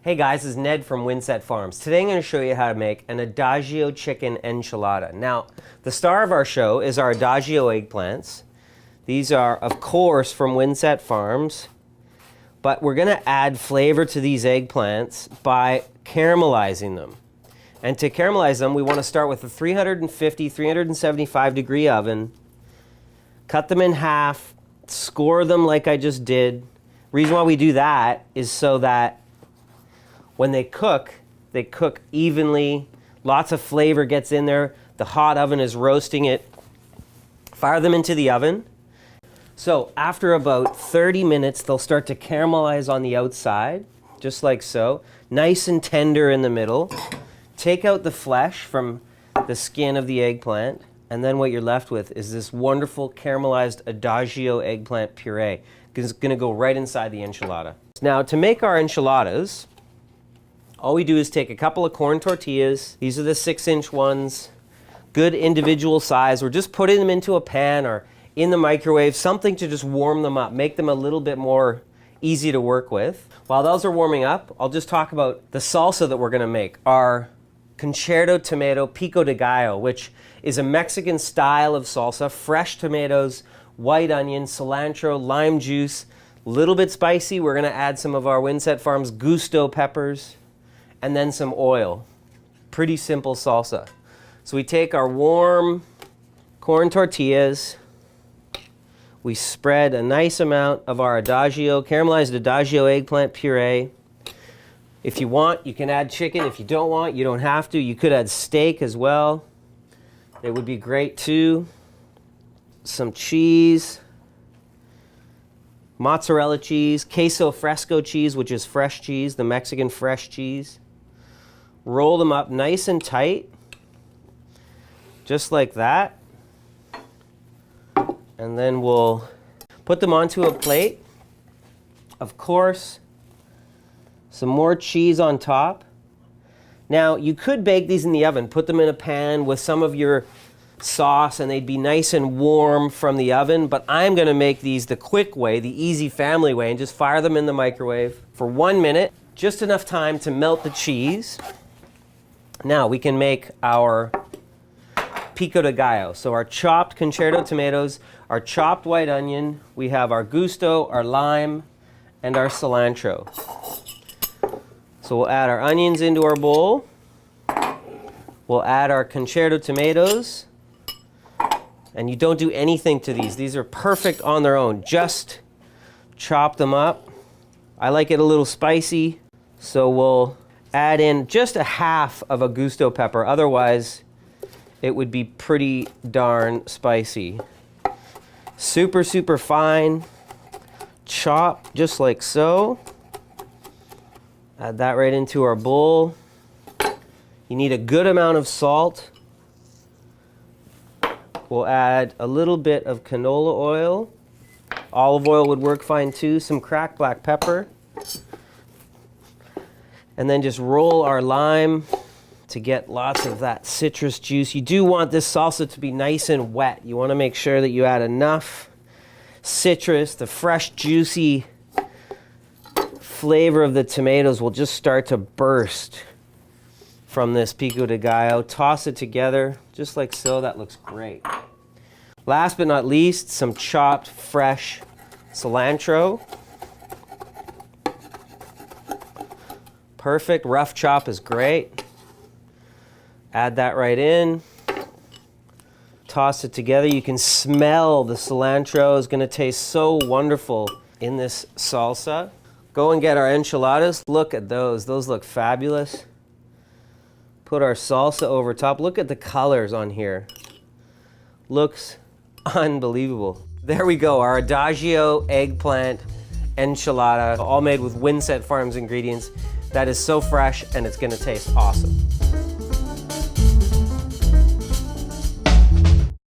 Hey guys, this is Ned from Windset Farms. Today I'm going to show you how to make an Adagio chicken enchilada. Now, the star of our show is our Adagio eggplants. These are, of course, from Windset Farms, but we're going to add flavor to these eggplants by caramelizing them. And to caramelize them, we want to start with a 350, 375 degree oven, cut them in half, score them like I just did. Reason why we do that is so that when they cook evenly, lots of flavor gets in there, the hot oven is roasting it. Fire them into the oven. So after about 30 minutes, they'll start to caramelize on the outside, just like so. Nice and tender in the middle. Take out the flesh from the skin of the eggplant, and then what you're left with is this wonderful caramelized Adagio eggplant puree. It's gonna go right inside the enchilada. Now to make our enchiladas, all we do is take a couple of corn tortillas. These are the 6-inch ones, good individual size. We're just putting them into a pan or in the microwave, something to just warm them up, make them a little bit more easy to work with. While those are warming up, I'll just talk about the salsa that we're gonna make. Our Concerto tomato Pico de Gallo, which is a Mexican style of salsa, fresh tomatoes, white onion, cilantro, lime juice, a little bit spicy. We're gonna add some of our Windset Farms Gusto peppers, and then some oil. Pretty simple salsa. So we take our warm corn tortillas, we spread a nice amount of our Adagio, caramelized Adagio eggplant puree. If you want, you can add chicken. If you don't want, you don't have to. You could add steak as well. It would be great too. Some cheese, mozzarella cheese, queso fresco cheese, which is fresh cheese, the Mexican fresh cheese. Roll them up nice and tight, just like that. And then we'll put them onto a plate. Of course, some more cheese on top. Now, you could bake these in the oven, put them in a pan with some of your sauce, and they'd be nice and warm from the oven, but I'm gonna make these the quick way, the easy family way, and just fire them in the microwave for 1 minute, just enough time to melt the cheese. Now we can make our Pico de Gallo. So our chopped Concerto tomatoes, our chopped white onion, we have our Gusto, our lime, and our cilantro. So we'll add our onions into our bowl. We'll add our Concerto tomatoes. And you don't do anything to these. These are perfect on their own. Just chop them up. I like it a little spicy, so we'll add in just a half of a Gusto pepper. Otherwise, it would be pretty darn spicy. Super, super fine. Chop just like so. Add that right into our bowl. You need a good amount of salt. We'll add a little bit of canola oil. Olive oil would work fine too. Some cracked black pepper. And then just roll our lime to get lots of that citrus juice. You do want this salsa to be nice and wet. You want to make sure that you add enough citrus. The fresh, juicy flavor of the tomatoes will just start to burst from this Pico de Gallo. Toss it together just like so. That looks great. Last but not least, some chopped fresh cilantro. Perfect. Rough chop is great. Add that right in. Toss it together. You can smell the cilantro is going to taste so wonderful in this salsa. Go and get our enchiladas. Look at those. Those look fabulous. Put our salsa over top. Look at the colors on here. Looks unbelievable. There we go. Our Adagio eggplant enchilada, all made with Windset Farms ingredients. That is so fresh and it's going to taste awesome.